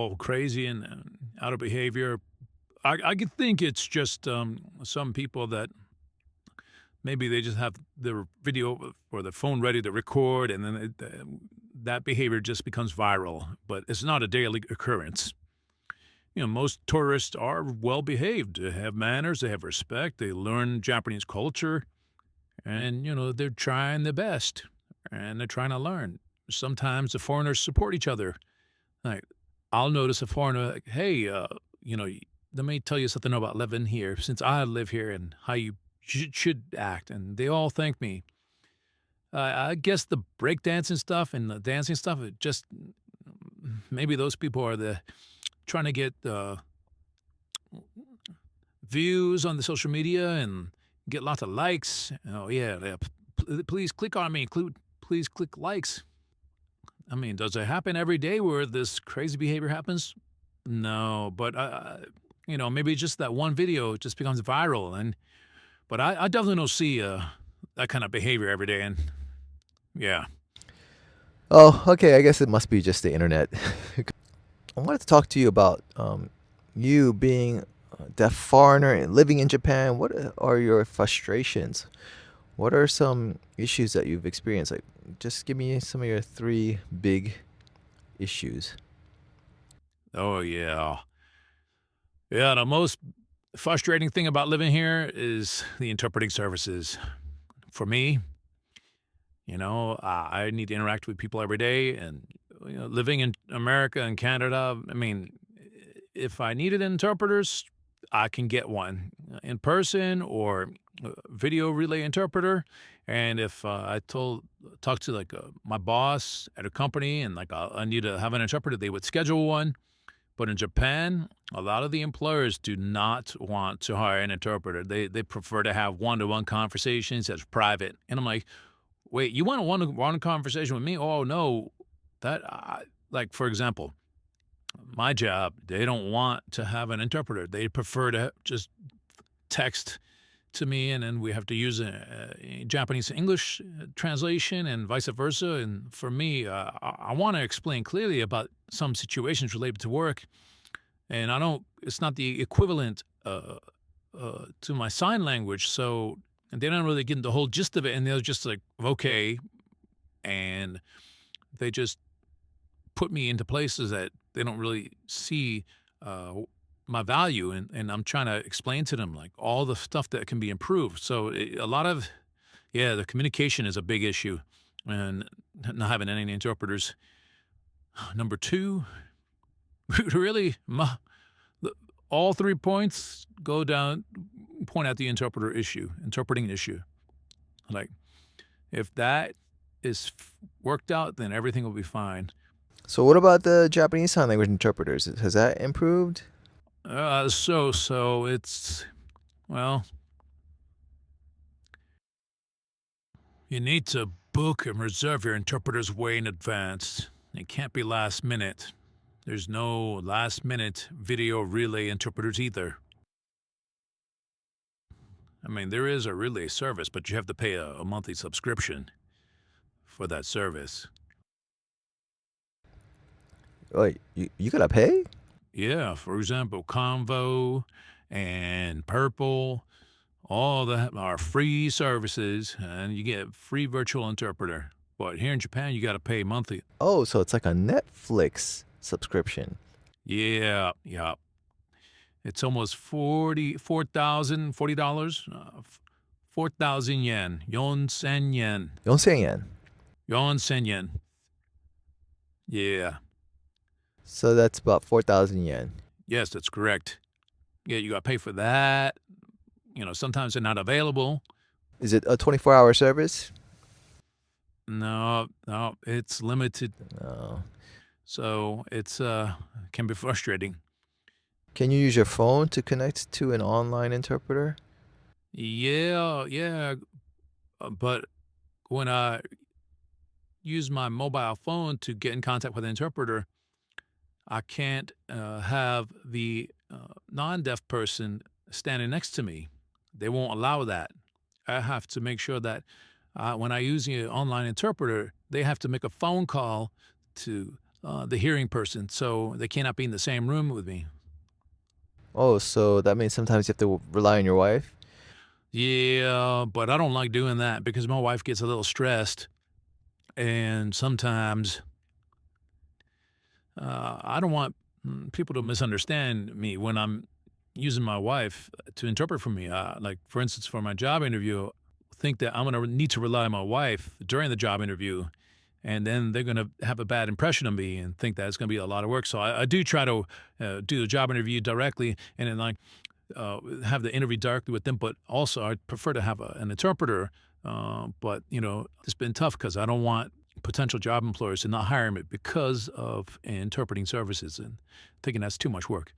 all crazy and out of behavior. I could think it's just some people that maybe they just have their video or the phone ready to record, and then that behavior just becomes viral. But it's not a daily occurrence. Most tourists are well behaved. They have manners, they have respect, they learn Japanese culture, and they're trying their best and they're trying to learn. Sometimes the foreigners support each other. Like, I'll notice a foreigner, like, hey, you know, let me tell you something about living here since I live here and how you should act. And they all thank me. I guess the breakdancing stuff and the dancing stuff, it just maybe those people are the trying to get views on the social media and get lots of likes. Oh yeah, yeah. Please click on me. Please click likes. I mean, does it happen every day where this crazy behavior happens? No, but maybe just that one video just becomes viral, and but I definitely don't see that kind of behavior every day, and yeah. Oh, okay. I guess it must be just the internet. I wanted to talk to you about you being a deaf foreigner and living in Japan. What are your frustrations? What are some issues that you've experienced? Like, just give me some of your three big issues. Oh yeah, yeah. The most frustrating thing about living here is the interpreting services. For me, I need to interact with people every day, and living in America and Canada, I mean, if I needed interpreters, I can get one in person or video relay interpreter. And if I talk to like my boss at a company and like I need to have an interpreter, they would schedule one. But in Japan, a lot of the employers do not want to hire an interpreter. They prefer to have one-to-one conversations that's private. And I'm like, wait, you want a one-to-one conversation with me? Oh no, like for example, my job, they don't want to have an interpreter. They prefer to just text to me, and then we have to use a Japanese to English translation and vice versa. And for me, I want to explain clearly about some situations related to work, and I don't. It's not the equivalent to my sign language, so and they don't really get the whole gist of it, and they're just like, okay, and they just put me into places that they don't really see uh, my value, and I'm trying to explain to them like all the stuff that can be improved. So a lot of yeah, the communication is a big issue, and not having any interpreters. Number two, really, all 3 points go down, point out the interpreting issue. Like if that is worked out, then everything will be fine. So, what about the Japanese Sign Language interpreters? Has that improved? So it's well, you need to book and reserve your interpreters way in advance. It can't be last minute. There's no last minute video relay interpreters either. I mean, there is a relay service, but you have to pay a monthly subscription for that service. Wait, you gotta pay? Yeah, for example, Convo and Purple, all that are free services, and you get free virtual interpreter. But here in Japan, you got to pay monthly. Oh, so it's like a Netflix subscription. Yeah, yeah. It's almost 44,000, $40, 4,000 yen, 4,000 yen, 4000 yen. 4,000 yen. Yeah, So that's about 4000 yen. yes, that's correct. Yeah, you got to pay for that. Sometimes they're not available. Is it a 24-hour service? No, no, it's limited. No. So it's can be frustrating. Can you use your phone to connect to an online interpreter? Yeah, yeah. But when I use my mobile phone to get in contact with an interpreter, I can't have the non-deaf person standing next to me. They won't allow that. I have to make sure that when I use the online interpreter, they have to make a phone call to the hearing person, so they cannot be in the same room with me. Oh, so that means sometimes you have to rely on your wife? Yeah, but I don't like doing that because my wife gets a little stressed, and sometimes I don't want people to misunderstand me when I'm using my wife to interpret for me. Like, for instance, for my job interview, think that I'm going to need to rely on my wife during the job interview, and then they're going to have a bad impression of me and think that it's going to be a lot of work. So I do try to do the job interview directly, and then like have the interview directly with them. But also, I prefer to have an interpreter. But it's been tough because I don't want potential job employers to not hire me because of interpreting services and thinking that's too much work.